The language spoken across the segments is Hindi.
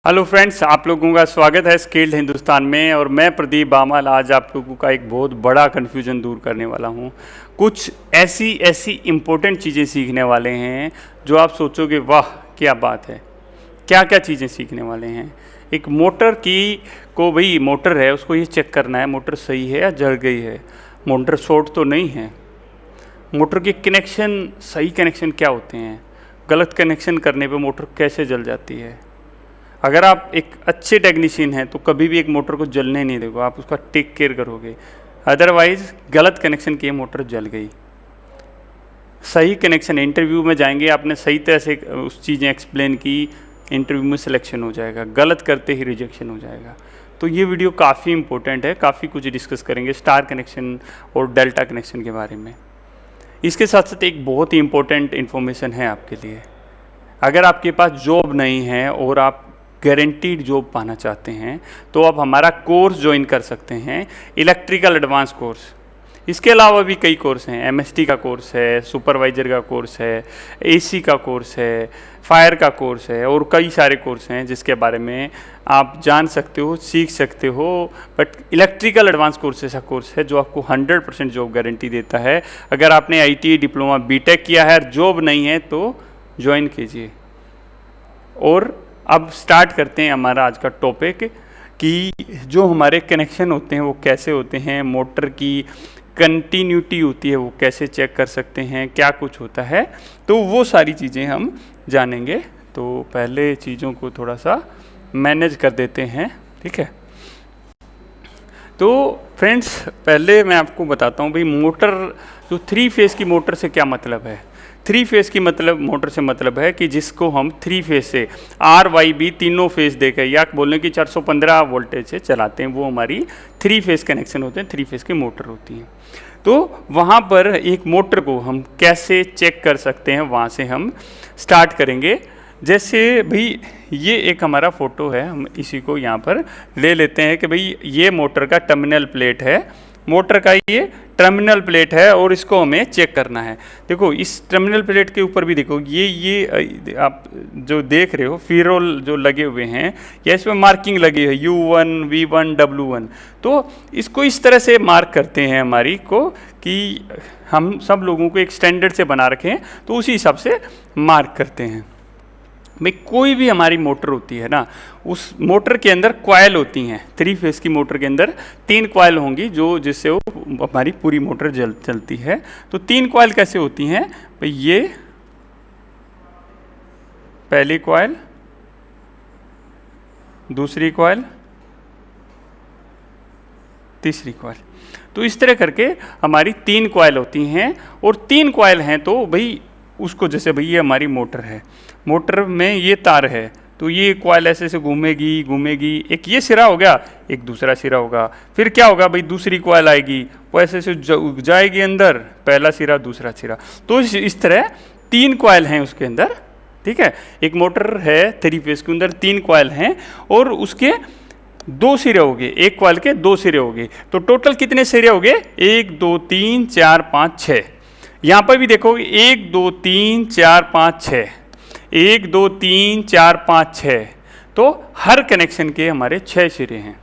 हेलो फ्रेंड्स, आप लोगों का स्वागत है स्किल्ड हिंदुस्तान में। और मैं प्रदीप बामल आज आप लोगों का एक बहुत बड़ा कन्फ्यूजन दूर करने वाला हूँ। कुछ ऐसी इम्पोर्टेंट चीज़ें सीखने वाले हैं जो आप सोचोगे वाह क्या बात है। क्या क्या चीज़ें सीखने वाले हैं। एक मोटर की को भाई मोटर है, उसको ये चेक करना है मोटर सही है या जल गई है, मोटर शॉर्ट तो नहीं है। मोटर के कनेक्शन, सही कनेक्शन क्या होते हैं, गलत कनेक्शन करने पे मोटर कैसे जल जाती है। अगर आप एक अच्छे टेक्नीशियन हैं तो कभी भी एक मोटर को जलने नहीं दोगे, आप उसका टेक केयर करोगे। अदरवाइज गलत कनेक्शन की मोटर जल गई। सही कनेक्शन, इंटरव्यू में जाएंगे, आपने सही तरह से उस चीज़ें एक्सप्लेन की, इंटरव्यू में सिलेक्शन हो जाएगा। गलत करते ही रिजेक्शन हो जाएगा। तो ये वीडियो काफ़ी इंपॉर्टेंट है, काफ़ी कुछ डिस्कस करेंगे स्टार कनेक्शन और डेल्टा कनेक्शन के बारे में। इसके साथ साथ एक बहुत ही इंपॉर्टेंट इन्फॉर्मेशन है आपके लिए। अगर आपके पास जॉब नहीं है और आप गारंटीड जॉब पाना चाहते हैं तो आप हमारा कोर्स ज्वाइन कर सकते हैं, इलेक्ट्रिकल एडवांस कोर्स। इसके अलावा भी कई कोर्स हैं, एमएसटी का कोर्स है, सुपरवाइज़र का कोर्स है, एसी का कोर्स है, फायर का कोर्स है और कई सारे कोर्स हैं जिसके बारे में आप जान सकते हो, सीख सकते हो। बट इलेक्ट्रिकल एडवांस कोर्स ऐसा कोर्स है जो आपको 100% जॉब गारंटी देता है। अगर आपने आईटीआई डिप्लोमा बीटेक किया है और जॉब नहीं है तो ज्वाइन कीजिए। और अब स्टार्ट करते हैं हमारा आज का टॉपिक कि जो हमारे कनेक्शन होते हैं वो कैसे होते हैं, मोटर की कंटिन्यूटी होती है वो कैसे चेक कर सकते हैं, क्या कुछ होता है, तो वो सारी चीज़ें हम जानेंगे। तो पहले चीज़ों को थोड़ा सा मैनेज कर देते हैं, ठीक है। तो फ्रेंड्स, पहले मैं आपको बताता हूँ भाई मोटर, जो 3 फेज़ की मोटर से क्या मतलब है। 3 फेज़ की मतलब मोटर से मतलब है कि जिसको हम 3 फेज़ से RYB तीनों फेज़ देकर या बोलें कि 415 वोल्टेज से चलाते हैं, वो हमारी 3 फेज़ कनेक्शन होते हैं, 3 फेज़ की मोटर होती हैं। तो वहाँ पर एक मोटर को हम कैसे चेक कर सकते हैं, वहाँ से हम स्टार्ट करेंगे। जैसे भाई ये एक हमारा फ़ोटो है, हम इसी को यहाँ पर ले लेते हैं कि भाई ये मोटर का टर्मिनल प्लेट है, मोटर का ये टर्मिनल प्लेट है और इसको हमें चेक करना है। देखो इस टर्मिनल प्लेट के ऊपर भी देखो ये आप जो देख रहे हो फीरोल जो लगे हुए हैं या इसमें मार्किंग लगी है U1, V1, W1। तो इसको इस तरह से मार्क करते हैं हमारी को कि हम सब लोगों को एक स्टैंडर्ड से बना रखें, तो उसी हिसाब से मार्क करते हैं। भाई कोई भी हमारी मोटर होती है ना, उस मोटर के अंदर कॉइल होती हैं। 3 फेज़ की मोटर के अंदर 3 कॉइल होंगी जो जिससे वो हमारी पूरी मोटर चलती है। तो 3 कॉइल कैसे होती हैं भाई, ये पहली कॉइल, दूसरी कॉइल, तीसरी कॉइल। तो इस तरह करके हमारी 3 कॉइल होती हैं। और 3 कॉइल हैं तो भाई उसको, जैसे भाई ये हमारी मोटर है, मोटर में ये तार है तो ये कॉइल ऐसे ऐसे घूमेगी, एक ये सिरा हो गया, एक दूसरा सिरा होगा, फिर क्या होगा भाई दूसरी कॉइल आएगी, वो ऐसे ऐसे जाएगी अंदर, पहला सिरा दूसरा सिरा। तो इस तरह 3 कॉइल हैं उसके अंदर, ठीक है। एक मोटर है 3 फेज़ के अंदर 3 कॉइल हैं और उसके 2 सिरे हो गए, एक कॉइल के 2 सिरे हो गए। तो टोटल कितने सिरे हो गए, 1 2 3 4 5 6। यहाँ पर भी देखो 1 2 3 4 5 6, 1 2 3 4 5 6। तो हर कनेक्शन के हमारे 6 सिरे हैं,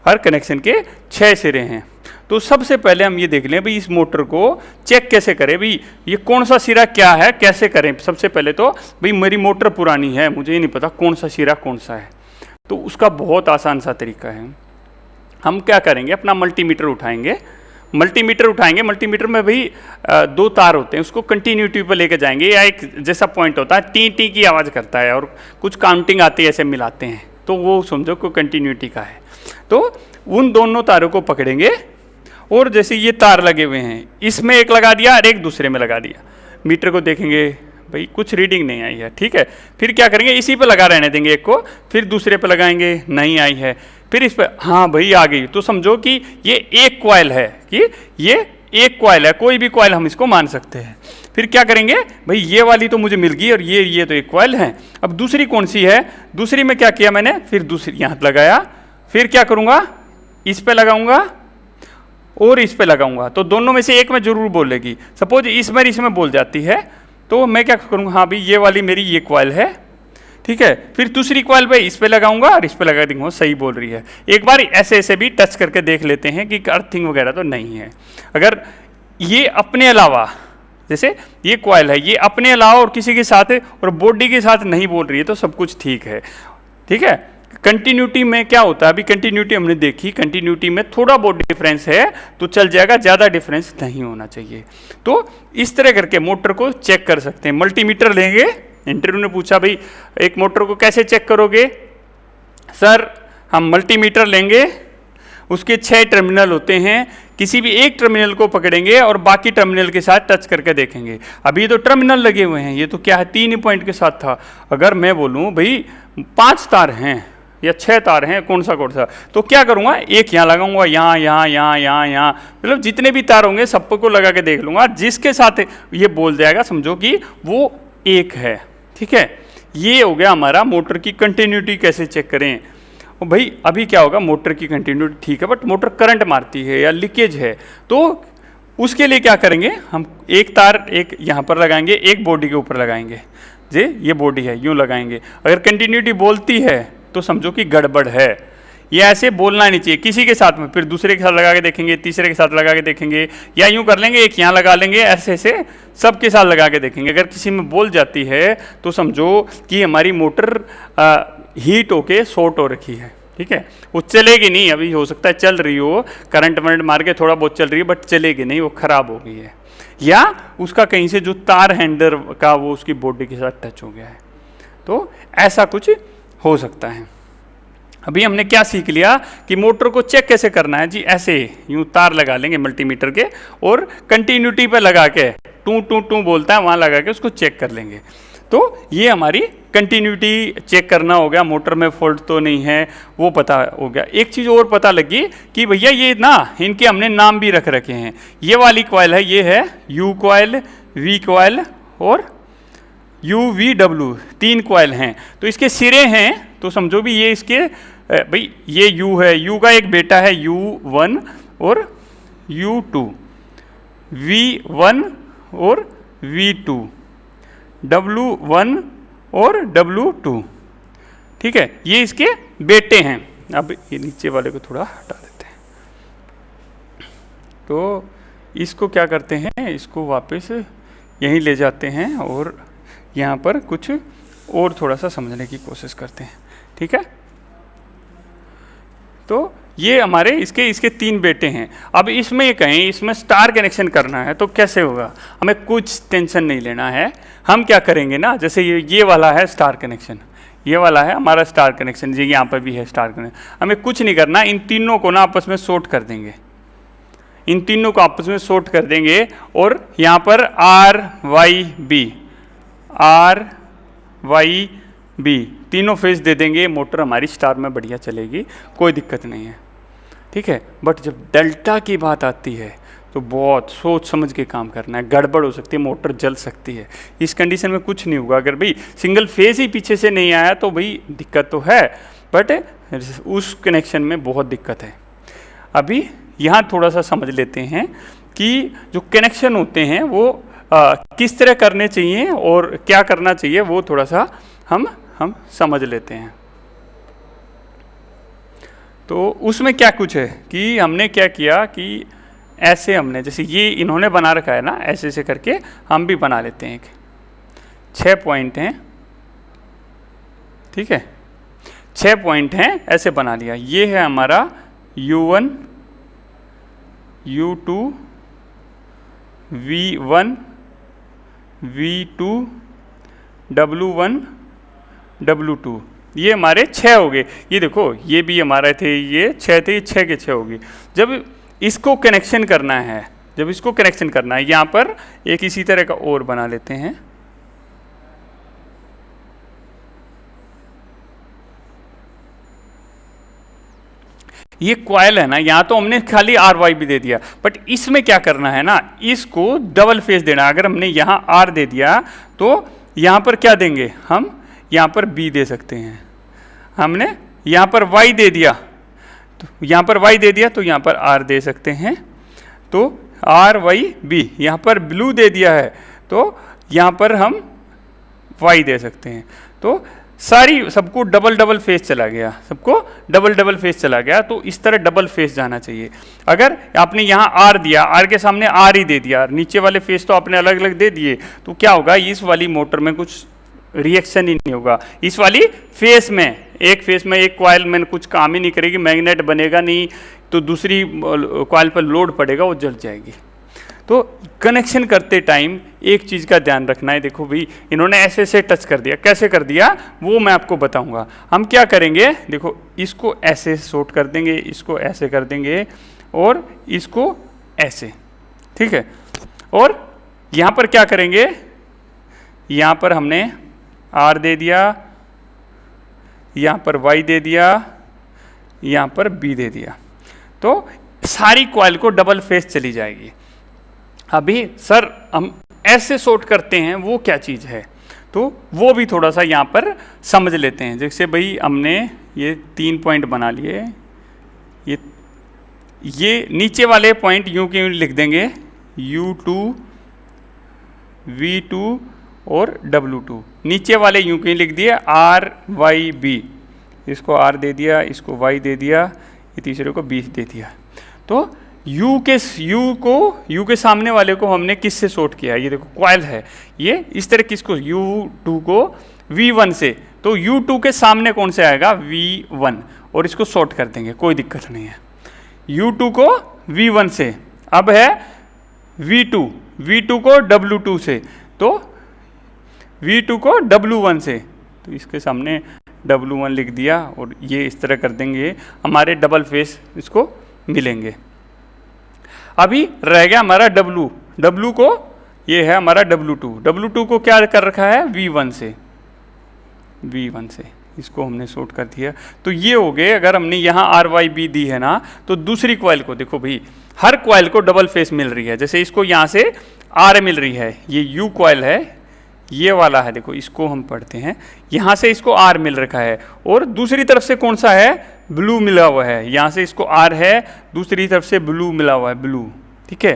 हर कनेक्शन के 6 सिरे हैं। तो सबसे पहले हम ये देख लें भाई इस मोटर को चेक कैसे करें, भाई ये कौन सा सिरा क्या है, कैसे करें। सबसे पहले तो भाई मेरी मोटर पुरानी है, मुझे नहीं पता कौन सा सिरा कौन सा है, तो उसका बहुत आसान सा तरीका है। हम क्या करेंगे, अपना मल्टीमीटर उठाएंगे, मल्टीमीटर में भाई 2 तार होते हैं, उसको कंटिन्यूटी पर लेके जाएंगे, या एक जैसा पॉइंट होता है टी टी की आवाज़ करता है और कुछ काउंटिंग आती है, ऐसे मिलाते हैं, तो वो समझो को कंटिन्यूटी का है। तो उन दोनों तारों को पकड़ेंगे और जैसे ये तार लगे हुए हैं, इसमें एक लगा दिया और एक दूसरे में लगा दिया। मीटर को देखेंगे भाई कुछ रीडिंग नहीं आई है, ठीक है। फिर क्या करेंगे, इसी पे लगा रहने देंगे एक को, फिर दूसरे पे लगाएंगे, नहीं आई है, फिर इस पर हाँ भाई आ गई। तो समझो कि ये एक कॉइल है, कि ये एक कॉइल है, कोई भी कॉइल हम इसको मान सकते हैं। फिर क्या करेंगे भाई, ये वाली तो मुझे मिल गई और ये तो एक कॉइल है। अब दूसरी कौन सी है, दूसरी में क्या किया मैंने, फिर दूसरी यहाँ लगाया, फिर क्या करूँगा, इस पे लगाऊंगा और इस पे लगाऊंगा। तो दोनों में से एक में जरूर बोलेगी। सपोज इसमें बोल जाती है तो मैं क्या करूँगा, हाँ भाई ये वाली मेरी ये कॉइल है, ठीक है। फिर दूसरी कॉइल भाई इस पे लगाऊंगा और इस पे लगा दूंगा, सही बोल रही है। एक बार ऐसे ऐसे भी टच करके देख लेते हैं कि अर्थिंग वगैरह तो नहीं है। अगर ये अपने अलावा, जैसे ये कॉइल है, ये अपने अलावा और किसी के साथ और बॉडी के साथ नहीं बोल रही है तो सब कुछ ठीक है। ठीक है। कंटिन्यूटी में क्या होता है, अभी कंटिन्यूटी हमने देखी, कंटिन्यूटी में थोड़ा बहुत डिफरेंस है तो चल जाएगा, ज़्यादा डिफरेंस नहीं होना चाहिए। तो इस तरह करके मोटर को चेक कर सकते हैं। मल्टीमीटर लेंगे, इंटरव्यू ने पूछा भाई एक मोटर को कैसे चेक करोगे, सर हम मल्टीमीटर लेंगे, उसके 6 टर्मिनल होते हैं, किसी भी एक टर्मिनल को पकड़ेंगे और बाकी टर्मिनल के साथ टच करके देखेंगे। अभी तो टर्मिनल लगे हुए हैं, ये तो क्या है 3 ही पॉइंट के साथ था। अगर मैं बोलूँ भाई 5 तार हैं या 6 तार हैं, कौन सा तो क्या करूँगा, एक यहाँ लगाऊंगा, यहाँ यहाँ यहाँ यहाँ यहाँ, मतलब जितने भी तार होंगे सबको लगा के देख लूँगा, जिसके साथ ये बोल जाएगा समझो कि वो एक है। ठीक है। ये हो गया हमारा मोटर की कंटिन्यूटी कैसे चेक करें। और भाई अभी क्या होगा, मोटर की कंटिन्यूटी ठीक है बट मोटर करंट मारती है या लीकेज है, तो उसके लिए क्या करेंगे, हम एक तार एक यहाँ पर लगाएंगे, एक बॉडी के ऊपर लगाएंगे, ये बॉडी है यूँ लगाएंगे। अगर कंटिन्यूटी बोलती है तो समझो कि गड़बड़ है, ये ऐसे बोलना नहीं चाहिए किसी के साथ में। फिर दूसरे के साथ लगा के देखेंगे, तीसरे के साथ लगा के देखेंगे, या यूं कर लेंगे एक यहाँ लगा लेंगे, ऐसे ऐसे सबके साथ लगा के देखेंगे। अगर किसी में बोल जाती है तो समझो कि हमारी मोटर हीट होके शॉर्ट हो रखी है। ठीक है। वो चलेगी नहीं, अभी हो सकता है चल रही हो, करंट वरंट मार के थोड़ा बहुत चल रही है बट चलेगी नहीं, वो खराब हो गई है, या उसका कहीं से जो तार हैंडल का वो उसकी बॉडी के साथ टच हो गया है, तो ऐसा कुछ हो सकता है। अभी हमने क्या सीख लिया कि मोटर को चेक कैसे करना है जी, ऐसे यूं तार लगा लेंगे मल्टीमीटर के और कंटिन्यूटी पे लगा के टू टू टू बोलता है वहाँ लगा के उसको चेक कर लेंगे। तो ये हमारी कंटिन्यूटी चेक करना हो गया, मोटर में फॉल्ट तो नहीं है वो पता हो गया। एक चीज़ और पता लगी कि भैया ये ना इनके हमने नाम भी रख रखे हैं। ये वाली कॉइल है, ये है यू कॉइल, वी कॉइल और UVW, 3 कॉइल हैं। तो इसके सिरे हैं तो समझो भी ये इसके भाई ये U है, U का एक बेटा है U1 और U2, V1 और V2, W1 और W2। ठीक है, ये इसके बेटे हैं। अब ये नीचे वाले को थोड़ा हटा देते हैं। तो इसको क्या करते हैं, इसको वापस यहीं ले जाते हैं और यहाँ पर कुछ और थोड़ा सा समझने की कोशिश करते हैं। ठीक है। तो ये हमारे इसके 3 बेटे हैं। अब इसमें ये कहें इसमें स्टार कनेक्शन करना है तो कैसे होगा, हमें कुछ टेंशन नहीं लेना है। हम क्या करेंगे ना, जैसे ये वाला है स्टार कनेक्शन, ये वाला है हमारा स्टार कनेक्शन जी, यहाँ पर भी है स्टार कनेक्शन। हमें कुछ नहीं करना, इन तीनों को ना आपस में शॉर्ट कर देंगे, इन तीनों को आपस में शॉर्ट कर देंगे और यहाँ पर RYB तीनों फेज दे देंगे, मोटर हमारी स्टार में बढ़िया चलेगी, कोई दिक्कत नहीं है। ठीक है। बट जब डेल्टा की बात आती है तो बहुत सोच समझ के काम करना है, गड़बड़ हो सकती है, मोटर जल सकती है। इस कंडीशन में कुछ नहीं होगा। अगर भाई सिंगल फेज ही पीछे से नहीं आया तो भाई दिक्कत तो है, बट उस कनेक्शन में बहुत दिक्कत है। अभी यहाँ थोड़ा सा समझ लेते हैं कि जो कनेक्शन होते हैं वो किस तरह करने चाहिए और क्या करना चाहिए, वो थोड़ा सा हम समझ लेते हैं। तो उसमें क्या कुछ है कि हमने क्या किया कि ऐसे हमने, जैसे ये इन्होंने बना रखा है ना, ऐसे ऐसे करके हम भी बना लेते हैं। 6 पॉइंट हैं। ठीक है, 6 पॉइंट हैं, ऐसे बना लिया। ये है हमारा U1, U2, V1, V2, W1, W2, ये हमारे 6 हो गए। ये देखो ये भी हमारे थे, ये 6 थे, ये 6 के 6 हो गए। जब इसको कनेक्शन करना है, यहाँ पर एक इसी तरह का और बना लेते हैं। ये कॉइल है ना, यहाँ तो हमने खाली RYB दे दिया, बट इसमें क्या करना है ना, इसको डबल फेज देना। अगर हमने यहाँ R दे दिया तो यहाँ पर क्या देंगे, हम यहाँ पर B दे सकते हैं। हमने यहाँ पर Y दे दिया तो यहाँ पर Y दे दिया तो यहाँ पर R दे सकते हैं। तो RYB, यहाँ पर ब्लू दे दिया है तो यहाँ पर हम Y दे सकते हैं। तो सारी सबको डबल डबल फेस चला गया, सबको डबल डबल फेस चला गया। तो इस तरह डबल फेस जाना चाहिए। अगर आपने यहाँ आर दिया, आर के सामने आर ही दे दिया, नीचे वाले फेस तो आपने अलग अलग दे दिए, तो क्या होगा, इस वाली मोटर में कुछ रिएक्शन ही नहीं होगा। इस वाली फेस में, एक फेस में एक कॉइल में कुछ काम ही नहीं करेगी, मैग्नेट बनेगा नहीं, तो दूसरी कॉइल पर लोड पड़ेगा, वो जल जाएगी। तो कनेक्शन करते टाइम एक चीज़ का ध्यान रखना है। देखो भाई, इन्होंने ऐसे ऐसे टच कर दिया, कैसे कर दिया वो मैं आपको बताऊंगा। हम क्या करेंगे, देखो इसको ऐसे शॉर्ट कर देंगे, इसको ऐसे कर देंगे और इसको ऐसे, ठीक है। और यहाँ पर क्या करेंगे, यहाँ पर हमने R दे दिया, यहाँ पर Y दे दिया, यहाँ पर B दे दिया, तो सारी कॉइल को डबल फेस चली जाएगी। अभी सर हम ऐसे शॉर्ट करते हैं, वो क्या चीज़ है, तो वो भी थोड़ा सा यहाँ पर समझ लेते हैं। जैसे भाई हमने ये 3 पॉइंट बना लिए, ये नीचे वाले पॉइंट यूँ के यूँ लिख देंगे, U2, V2 और W2। नीचे वाले यूँ के लिख दिए R, Y, B। इसको R दे दिया, इसको Y दे दिया, ये तीसरे को B दे दिया। तो U के सामने वाले को हमने किससे शॉर्ट किया, ये देखो कॉइल है, ये इस तरह किसको, U2 को V1 से, तो U2 के सामने कौन से आएगा, V1, और इसको शॉर्ट कर देंगे, कोई दिक्कत नहीं है। U2 को V1 से, अब है V2 को W2 से, तो V2 को W1 से, तो इसके सामने W1 लिख दिया, और ये इस तरह कर देंगे, हमारे डबल फेस इसको मिलेंगे। अभी रह गया हमारा W को, ये है हमारा W2 को क्या कर रखा है, V1 से इसको हमने शॉर्ट कर दिया। तो ये हो गए, अगर हमने यहाँ RYB दी है ना, तो दूसरी कॉइल को देखो भाई, हर कॉइल को डबल फेस मिल रही है। जैसे इसको यहाँ से R मिल रही है, ये U कॉइल है, ये वाला है, देखो इसको हम पढ़ते हैं, यहाँ से इसको R मिल रखा है, और दूसरी तरफ से कौन सा है, ब्लू मिला हुआ है। यहाँ से इसको R है, दूसरी तरफ से ब्लू मिला हुआ है, ब्लू, ठीक है,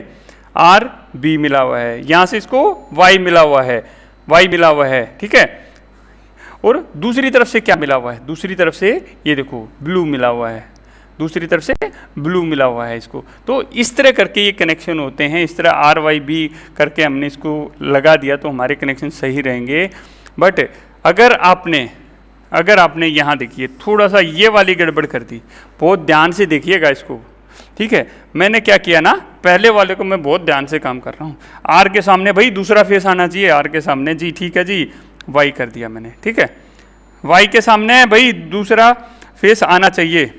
RB मिला हुआ है। यहाँ से इसको Y मिला हुआ है, ठीक है। और दूसरी तरफ से क्या मिला हुआ है, दूसरी तरफ से ये देखो ब्लू मिला हुआ है, दूसरी तरफ से ब्लू मिला हुआ है इसको। तो इस तरह करके ये कनेक्शन होते हैं, इस तरह RYB करके हमने इसको लगा दिया तो हमारे कनेक्शन सही रहेंगे। बट अगर आपने यहाँ देखिए थोड़ा सा ये वाली गड़बड़ कर दी, बहुत ध्यान से देखिएगा इसको, ठीक है। मैंने क्या किया ना, पहले वाले को मैं बहुत ध्यान से काम कर रहा हूँ, R के सामने भाई दूसरा फेस आना चाहिए, R के सामने जी, ठीक है जी, Y कर दिया मैंने, ठीक है। Y के सामने भाई दूसरा फेस आना चाहिए,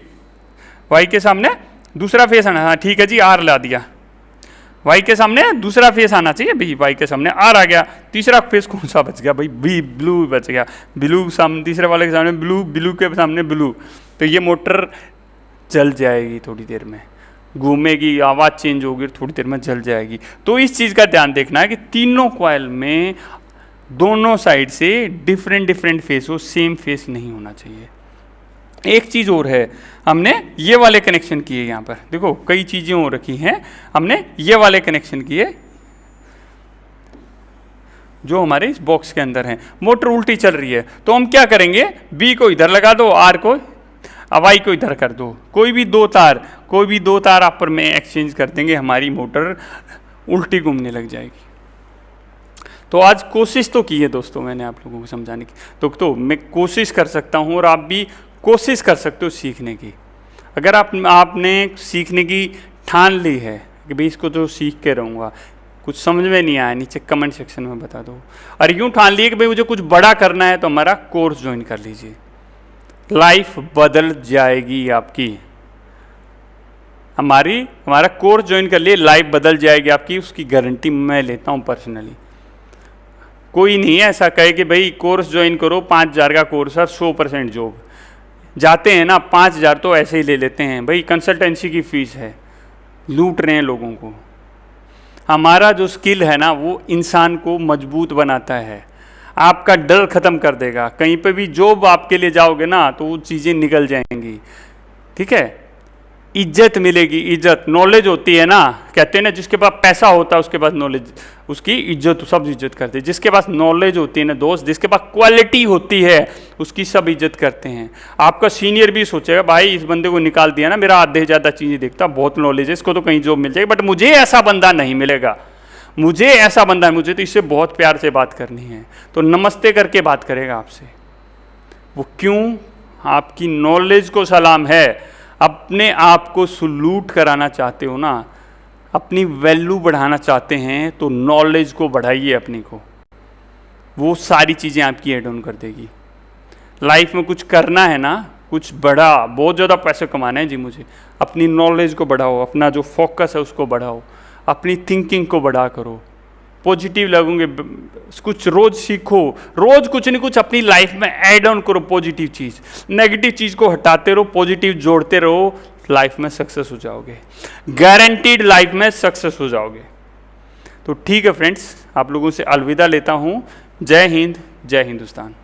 Y के सामने दूसरा फेस आना, हाँ ठीक है जी, R ला दिया। Y के सामने दूसरा फेस आना चाहिए भाई, Y के सामने R आ गया। तीसरा फेस कौन सा बच गया भाई, ब्लू बच गया, ब्लू सामने, तीसरे वाले के सामने ब्लू के सामने ब्लू। तो ये मोटर जल जाएगी, थोड़ी देर में घूमेगी, आवाज़ चेंज होगी, थोड़ी देर में जल जाएगी। तो इस चीज़ का ध्यान देखना है कि तीनों कॉइल में दोनों साइड से डिफरेंट फेस हो, सेम फेस नहीं होना चाहिए। एक चीज़ और है, हमने ये वाले कनेक्शन किए, यहाँ पर देखो कई चीज़ें हो रखी हैं, हमने ये वाले कनेक्शन किए जो हमारे इस बॉक्स के अंदर हैं। मोटर उल्टी चल रही है तो हम क्या करेंगे, बी को इधर लगा दो, आर को, वाई को इधर कर दो, कोई भी दो तार आपस में एक्सचेंज कर देंगे, हमारी मोटर उल्टी घूमने लग जाएगी। तो आज कोशिश तो की है दोस्तों मैंने आप लोगों को समझाने की, तो मैं कोशिश कर सकता हूँ और आप भी कोशिश कर सकते हो सीखने की। अगर आपने सीखने की ठान ली है कि भाई इसको तो सीख के रहूँगा, कुछ समझ में नहीं आया नीचे कमेंट सेक्शन में बता दो। और यूँ ठान लिए कि भाई मुझे कुछ बड़ा करना है तो हमारा कोर्स ज्वाइन कर लीजिए, लाइफ बदल जाएगी आपकी। हमारा कोर्स ज्वाइन कर लिए, लाइफ बदल जाएगी आपकी, उसकी गारंटी मैं लेता हूँ पर्सनली। कोई नहीं है ऐसा कहे कि भाई कोर्स ज्वाइन करो 5,000 का कोर्स है 100% जॉब, जाते हैं ना 5,000 तो ऐसे ही ले लेते हैं भाई, कंसल्टेंसी की फीस है, लूट रहे हैं लोगों को। हमारा जो स्किल है ना वो इंसान को मजबूत बनाता है, आपका डर ख़त्म कर देगा। कहीं पे भी जॉब आपके लिए जाओगे ना तो वो चीज़ें निकल जाएंगी, ठीक है। इज्जत मिलेगी, इज्जत। नॉलेज होती है ना, कहते हैं ना जिसके पास पैसा होता है उसके पास नॉलेज, उसकी इज्जत, सब इज्जत करते हैं। जिसके पास नॉलेज होती है ना दोस्त, जिसके पास क्वालिटी होती है उसकी सब इज्जत करते हैं। आपका सीनियर भी सोचेगा भाई इस बंदे को निकाल दिया ना, मेरा आधे से ज़्यादा चीज़ें देखता, बहुत नॉलेज है, इसको तो कहीं जॉब मिल जाएगी, बट मुझे ऐसा बंदा नहीं मिलेगा, मुझे ऐसा बंदा है, मुझे तो इससे बहुत प्यार से बात करनी है, तो नमस्ते करके बात करेगा आपसे। वो क्यों? आपकी नॉलेज को सलाम है। अपने आप को सलूट कराना चाहते हो ना, अपनी वैल्यू बढ़ाना चाहते हैं, तो नॉलेज को बढ़ाइए अपनी को, वो सारी चीज़ें आपकी ऐड ऑन कर देगी। लाइफ में कुछ करना है ना, कुछ बड़ा, बहुत ज़्यादा पैसे कमाना है जी मुझे, अपनी नॉलेज को बढ़ाओ, अपना जो फोकस है उसको बढ़ाओ, अपनी थिंकिंग को बढ़ा करो, पॉजिटिव लगोगे, कुछ रोज सीखो, रोज कुछ नहीं कुछ अपनी लाइफ में ऐड ऑन करो पॉजिटिव चीज़, नेगेटिव चीज़ को हटाते रहो, पॉजिटिव जोड़ते रहो, लाइफ में सक्सेस हो जाओगे, गारंटीड लाइफ में सक्सेस हो जाओगे। तो ठीक है फ्रेंड्स, आप लोगों से अलविदा लेता हूँ। जय हिंद, जय हिंदुस्तान।